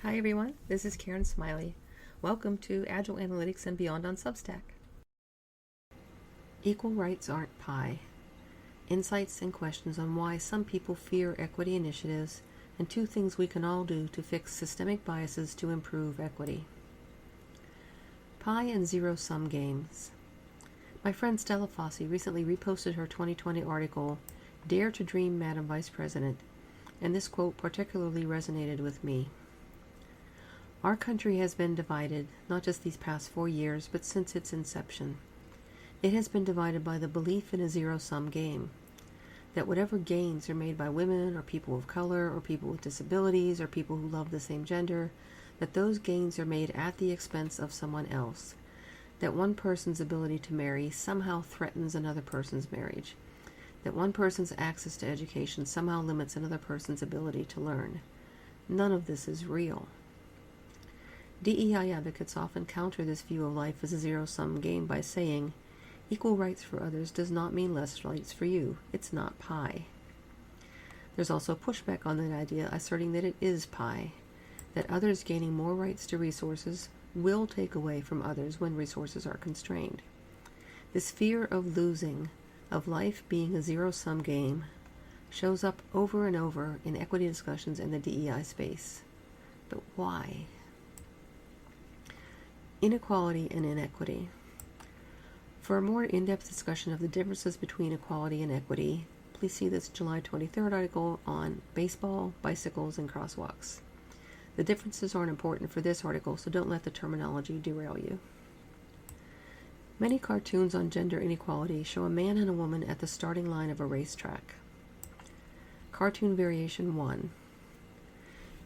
Hi everyone, this is Karen Smiley. Welcome to Agile Analytics and Beyond on Substack. Equal rights aren't pie. Insights and questions on why some people fear equity initiatives and 2 things we can all do to fix systemic biases to improve equity. Pie and zero-sum games. My friend Stella Fossey recently reposted her 2020 article, Dare to Dream, Madam Vice President, and this quote particularly resonated with me. Our country has been divided, not just these past 4 years, but since its inception. It has been divided by the belief in a zero-sum game, that whatever gains are made by women or people of color or people with disabilities or people who love the same gender, that those gains are made at the expense of someone else, that one person's ability to marry somehow threatens another person's marriage, that one person's access to education somehow limits another person's ability to learn. None of this is real. DEI advocates often counter this view of life as a zero-sum game by saying, equal rights for others does not mean less rights for you. It's not pie. There's also pushback on that idea, asserting that it is pie, that others gaining more rights to resources will take away from others when resources are constrained. This fear of losing, of life being a zero-sum game, shows up over and over in equity discussions in the DEI space. But why? Inequality and inequity. For a more in-depth discussion of the differences between equality and equity, please see this July 23rd article on baseball, bicycles, and crosswalks. The differences aren't important for this article, so don't let the terminology derail you. Many cartoons on gender inequality show a man and a woman at the starting line of a racetrack. Cartoon Variation 1.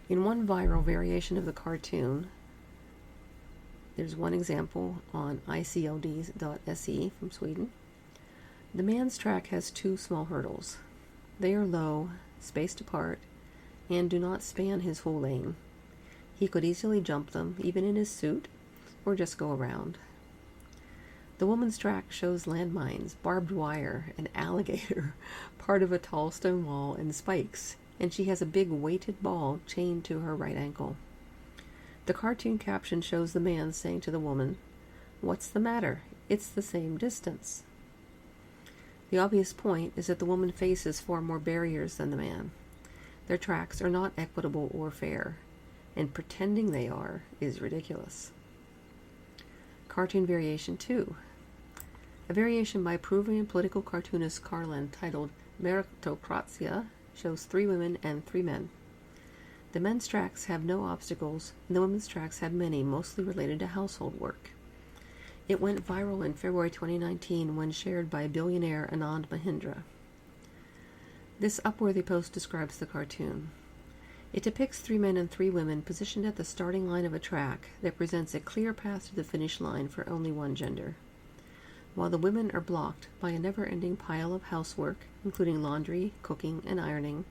In one viral variation of the cartoon, there's one example on icld.se from Sweden. The man's track has 2 small hurdles. They are low, spaced apart, and do not span his whole lane. He could easily jump them, even in his suit, or just go around. The woman's track shows landmines, barbed wire, an alligator, part of a tall stone wall, and spikes, and she has a big weighted ball chained to her right ankle. The cartoon caption shows the man saying to the woman, "What's the matter? It's the same distance." The obvious point is that the woman faces far more barriers than the man. Their tracks are not equitable or fair, and pretending they are is ridiculous. Cartoon Variation 2. A variation by Peruvian political cartoonist Carlin titled Meritocracia shows 3 women and 3 men. The men's tracks have no obstacles, and the women's tracks have many, mostly related to household work. It went viral in February 2019 when shared by billionaire Anand Mahindra. This Upworthy post describes the cartoon. It depicts 3 men and 3 women positioned at the starting line of a track that presents a clear path to the finish line for only one gender. While the women are blocked by a never-ending pile of housework, including laundry, cooking, and ironing,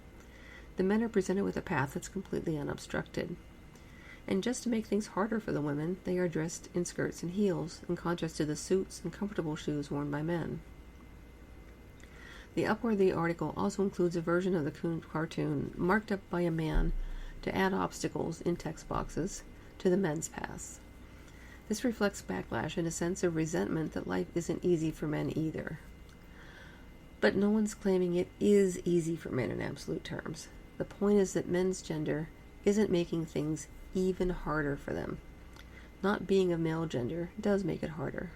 the men are presented with a path that's completely unobstructed. And just to make things harder for the women, they are dressed in skirts and heels, in contrast to the suits and comfortable shoes worn by men. The Upworthy article also includes a version of the cartoon marked up by a man to add obstacles in text boxes to the men's paths. This reflects backlash and a sense of resentment that life isn't easy for men either. But no one's claiming it is easy for men in absolute terms. The point is that men's gender isn't making things even harder for them. Not being of male gender does make it harder.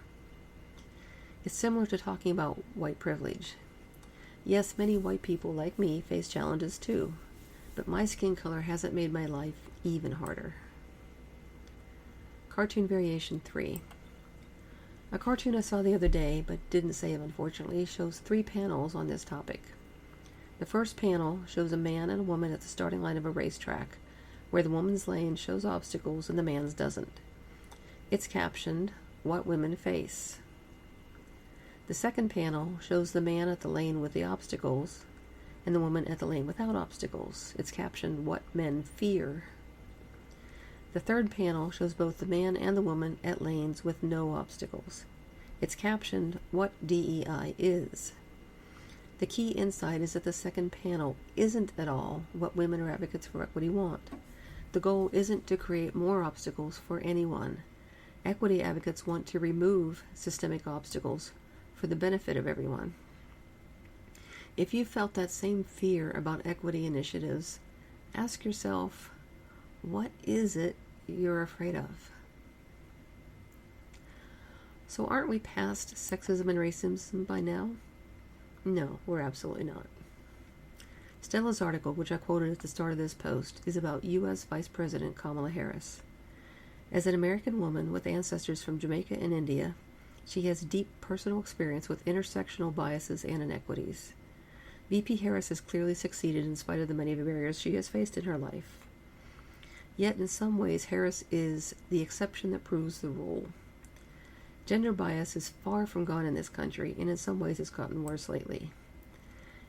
It's similar to talking about white privilege. Yes, many white people like me face challenges too, but my skin color hasn't made my life even harder. Cartoon Variation 3. A cartoon I saw the other day, but didn't save unfortunately, shows 3 panels on this topic. The first panel shows a man and a woman at the starting line of a racetrack, where the woman's lane shows obstacles and the man's doesn't. It's captioned, "What Women Face." The second panel shows the man at the lane with the obstacles and the woman at the lane without obstacles. It's captioned, "What Men Fear." The third panel shows both the man and the woman at lanes with no obstacles. It's captioned, "What DEI Is." The key insight is that the second panel isn't at all what women or advocates for equity want. The goal isn't to create more obstacles for anyone. Equity advocates want to remove systemic obstacles for the benefit of everyone. If you felt that same fear about equity initiatives, ask yourself, what is it you're afraid of? So aren't we past sexism and racism by now? No, we're absolutely not. Stella's article, which I quoted at the start of this post, is about U.S. Vice President Kamala Harris. As an American woman with ancestors from Jamaica and India, she has deep personal experience with intersectional biases and inequities. VP Harris has clearly succeeded in spite of the many barriers she has faced in her life. Yet in some ways, Harris is the exception that proves the rule. Gender bias is far from gone in this country, and in some ways it's gotten worse lately.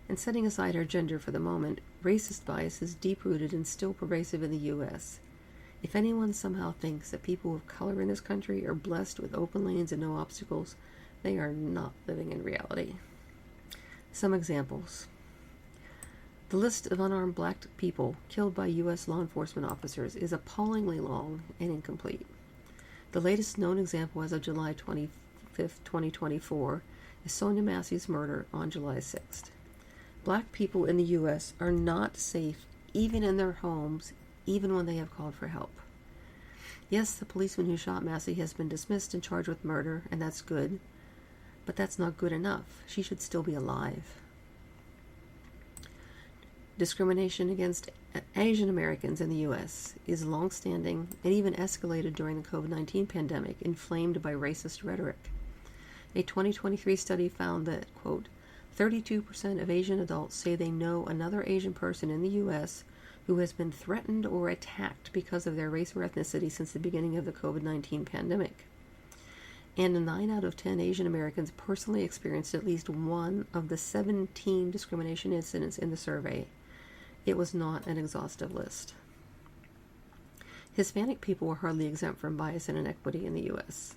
And setting aside her gender for the moment, racist bias is deep-rooted and still pervasive in the U.S. If anyone somehow thinks that people of color in this country are blessed with open lanes and no obstacles, they are not living in reality. Some examples. The list of unarmed black people killed by U.S. law enforcement officers is appallingly long and incomplete. The latest known example as of July 25, 2024, is Sonia Massey's murder on July 6th. Black people in the U.S. are not safe even in their homes, even when they have called for help. Yes, the policeman who shot Massey has been dismissed and charged with murder, and that's good, but that's not good enough. She should still be alive. Discrimination against Asian Americans in the U.S. is long-standing and even escalated during the COVID-19 pandemic, inflamed by racist rhetoric. A 2023 study found that, quote, 32% of Asian adults say they know another Asian person in the U.S. who has been threatened or attacked because of their race or ethnicity since the beginning of the COVID-19 pandemic. And 9 out of 10 Asian Americans personally experienced at least one of the 17 discrimination incidents in the survey. It was not an exhaustive list. Hispanic people were hardly exempt from bias and inequity in the U.S.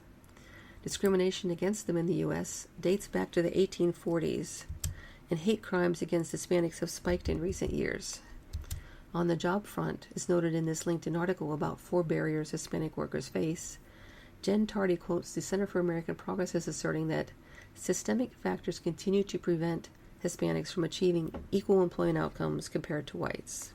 Discrimination against them in the U.S. dates back to the 1840s, and hate crimes against Hispanics have spiked in recent years. On the job front, as noted in this LinkedIn article about 4 barriers Hispanic workers face, Jen Tardy quotes the Center for American Progress as asserting that systemic factors continue to prevent Hispanics from achieving equal employment outcomes compared to whites.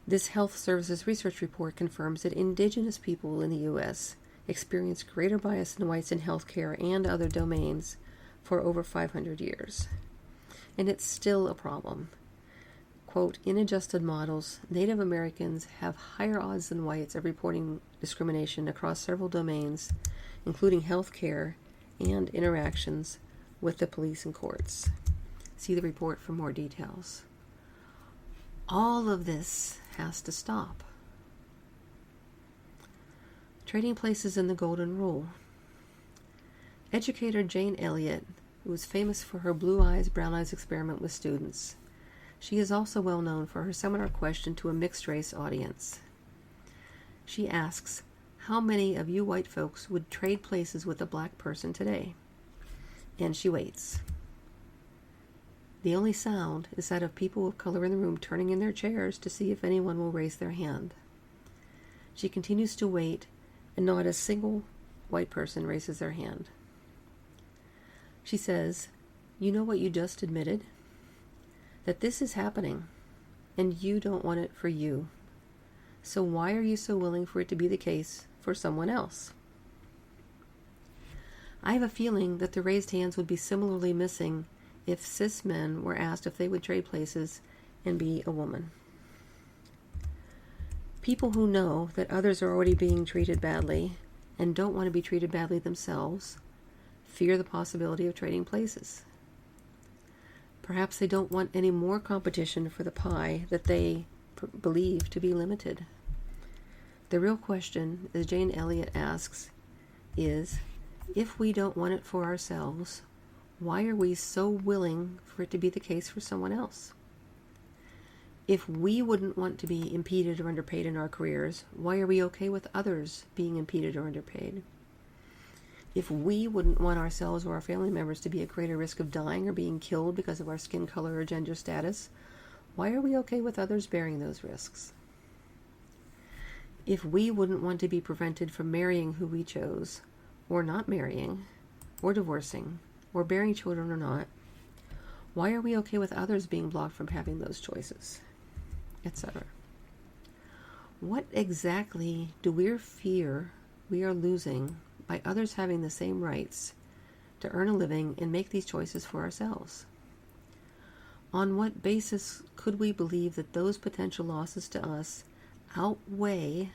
This Health Services Research Report confirms that indigenous people in the U.S. experience greater bias than whites in healthcare and other domains for over 500 years. And it's still a problem. Quote, in adjusted models, Native Americans have higher odds than whites of reporting discrimination across several domains, including healthcare and interactions with the police and courts. See the report for more details. All of this has to stop. Trading places in the Golden Rule. Educator Jane Elliott, who was famous for her blue eyes, brown eyes experiment with students. She is also well known for her seminar question to a mixed-race audience. She asks, how many of you white folks would trade places with a black person today? And she waits. The only sound is that of people of color in the room turning in their chairs to see if anyone will raise their hand. She continues to wait, and not a single white person raises their hand. She says, you know what you just admitted? That this is happening, and you don't want it for you. So why are you so willing for it to be the case for someone else? I have a feeling that the raised hands would be similarly missing if cis men were asked if they would trade places and be a woman. People who know that others are already being treated badly and don't want to be treated badly themselves fear the possibility of trading places. Perhaps they don't want any more competition for the pie that they believe to be limited. The real question, as Jane Elliott asks, is, if we don't want it for ourselves, why are we so willing for it to be the case for someone else? If we wouldn't want to be impeded or underpaid in our careers, why are we okay with others being impeded or underpaid? If we wouldn't want ourselves or our family members to be at greater risk of dying or being killed because of our skin color or gender status, why are we okay with others bearing those risks? If we wouldn't want to be prevented from marrying who we chose, or not marrying, or divorcing, or bearing children or not, why are we okay with others being blocked from having those choices, etc.? What exactly do we fear we are losing by others having the same rights to earn a living and make these choices for ourselves? On what basis could we believe that those potential losses to us outweigh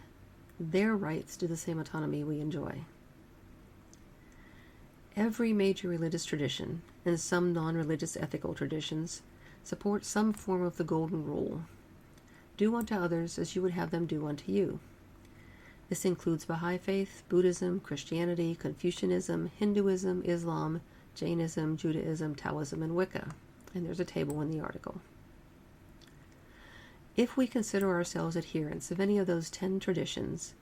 their rights to the same autonomy we enjoy? Every major religious tradition and some non-religious ethical traditions support some form of the golden rule. Do unto others as you would have them do unto you. This includes Baha'i faith, Buddhism, Christianity, Confucianism, Hinduism, Islam, Jainism, Judaism, Taoism, and Wicca. And there's a table in the article. If we consider ourselves adherents of any of those 10 traditions,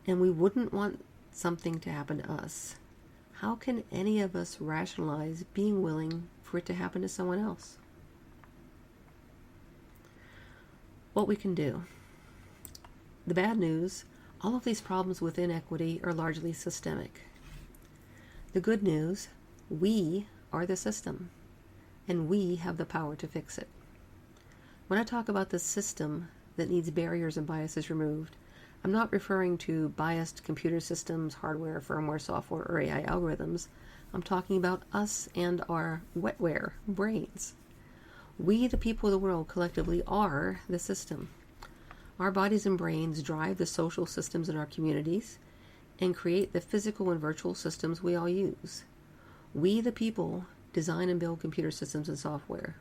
and we wouldn't want something to happen to us, how can any of us rationalize being willing for it to happen to someone else? What we can do. The bad news, all of these problems with inequity are largely systemic. The good news, we are the system, and we have the power to fix it. When I talk about the system that needs barriers and biases removed, I'm not referring to biased computer systems, hardware, firmware, software, or AI algorithms. I'm talking about us and our wetware, brains. We, the people of the world, collectively are the system. Our bodies and brains drive the social systems in our communities and create the physical and virtual systems we all use. We, the people, design and build computer systems and software.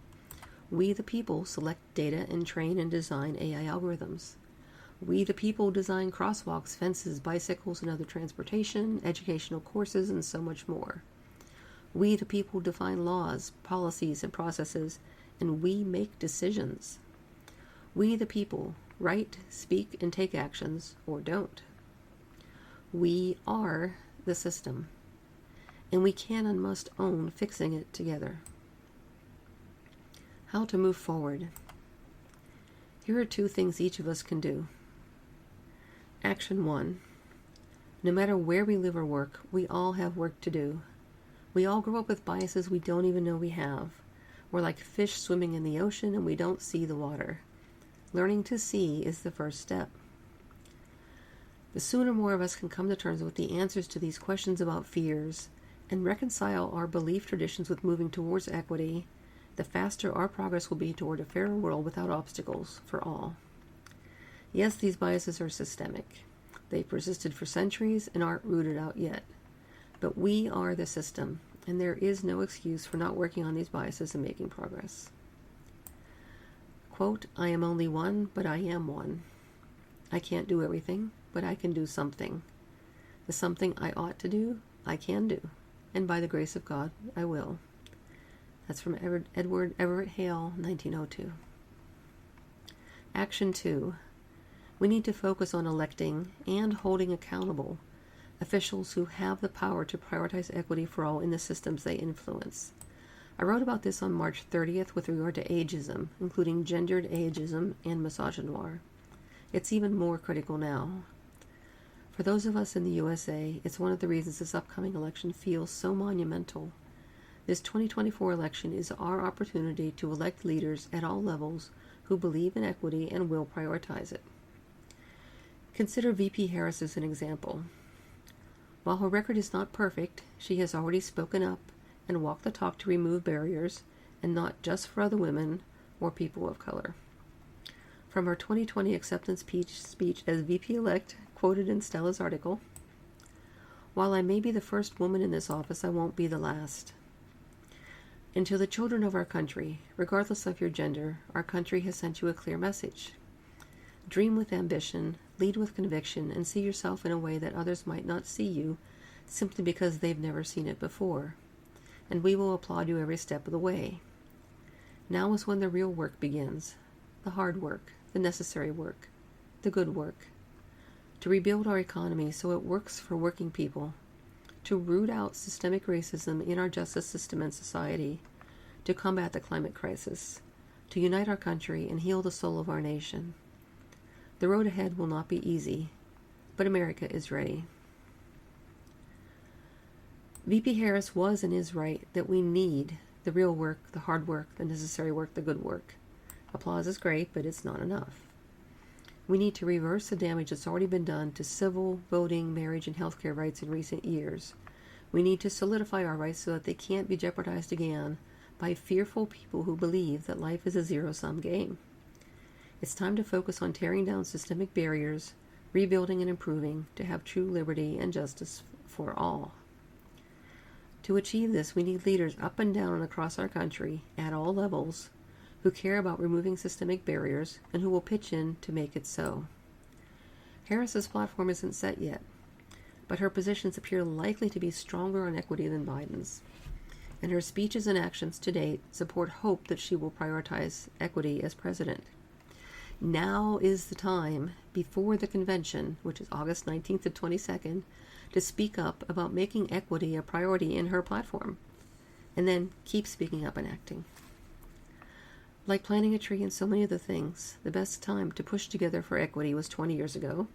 We, the people, select data and train and design AI algorithms. We, the people, design crosswalks, fences, bicycles, and other transportation, educational courses, and so much more. We, the people, define laws, policies, and processes, and we make decisions. We, the people, write, speak, and take actions, or don't. We are the system, and we can and must own fixing it together. How to move forward. Here are 2 things each of us can do. Action 1. No matter where we live or work, we all have work to do. We all grow up with biases we don't even know we have. We're like fish swimming in the ocean and we don't see the water. Learning to see is the first step. The sooner more of us can come to terms with the answers to these questions about fears and reconcile our belief traditions with moving towards equity, the faster our progress will be toward a fairer world without obstacles for all. Yes, these biases are systemic. They've persisted for centuries and aren't rooted out yet. But we are the system, and there is no excuse for not working on these biases and making progress. Quote, I am only one, but I am one. I can't do everything, but I can do something. The something I ought to do, I can do. And by the grace of God, I will. That's from Edward Everett Hale, 1902. Action 2. We need to focus on electing and holding accountable officials who have the power to prioritize equity for all in the systems they influence. I wrote about this on March 30th with regard to ageism, including gendered ageism and misogynoir. It's even more critical now. For those of us in the USA, it's one of the reasons this upcoming election feels so monumental. This 2024 election is our opportunity to elect leaders at all levels who believe in equity and will prioritize it. Consider VP Harris as an example. While her record is not perfect, she has already spoken up and walked the talk to remove barriers, and not just for other women or people of color. From her 2020 acceptance speech as VP-elect, quoted in Stella's article, while I may be the first woman in this office, I won't be the last. And to the children of our country, regardless of your gender, our country has sent you a clear message. Dream with ambition, lead with conviction, and see yourself in a way that others might not see you simply because they've never seen it before. And we will applaud you every step of the way. Now is when the real work begins. The hard work, the necessary work, the good work. To rebuild our economy so it works for working people. To root out systemic racism in our justice system and society. To combat the climate crisis. To unite our country and heal the soul of our nation. The road ahead will not be easy, but America is ready. VP Harris was and is right that we need the real work, the hard work, the necessary work, the good work. Applause is great, but it's not enough. We need to reverse the damage that's already been done to civil, voting, marriage, and healthcare rights in recent years. We need to solidify our rights so that they can't be jeopardized again by fearful people who believe that life is a zero-sum game. It's time to focus on tearing down systemic barriers, rebuilding and improving to have true liberty and justice for all. To achieve this, we need leaders up and down and across our country, at all levels, who care about removing systemic barriers and who will pitch in to make it so. Harris's platform isn't set yet, but her positions appear likely to be stronger on equity than Biden's, and her speeches and actions to date support hope that she will prioritize equity as president. Now is the time, before the convention, which is August 19th to 22nd, to speak up about making equity a priority in her platform, and then keep speaking up and acting. Like planting a tree and so many other things, the best time to push together for equity was 20 years ago,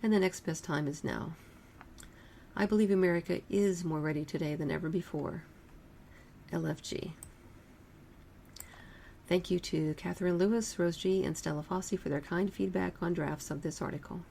and the next best time is now. I believe America is more ready today than ever before. LFG. Thank you to Catherine Lewis, Rose G., and Stella Fossey for their kind feedback on drafts of this article.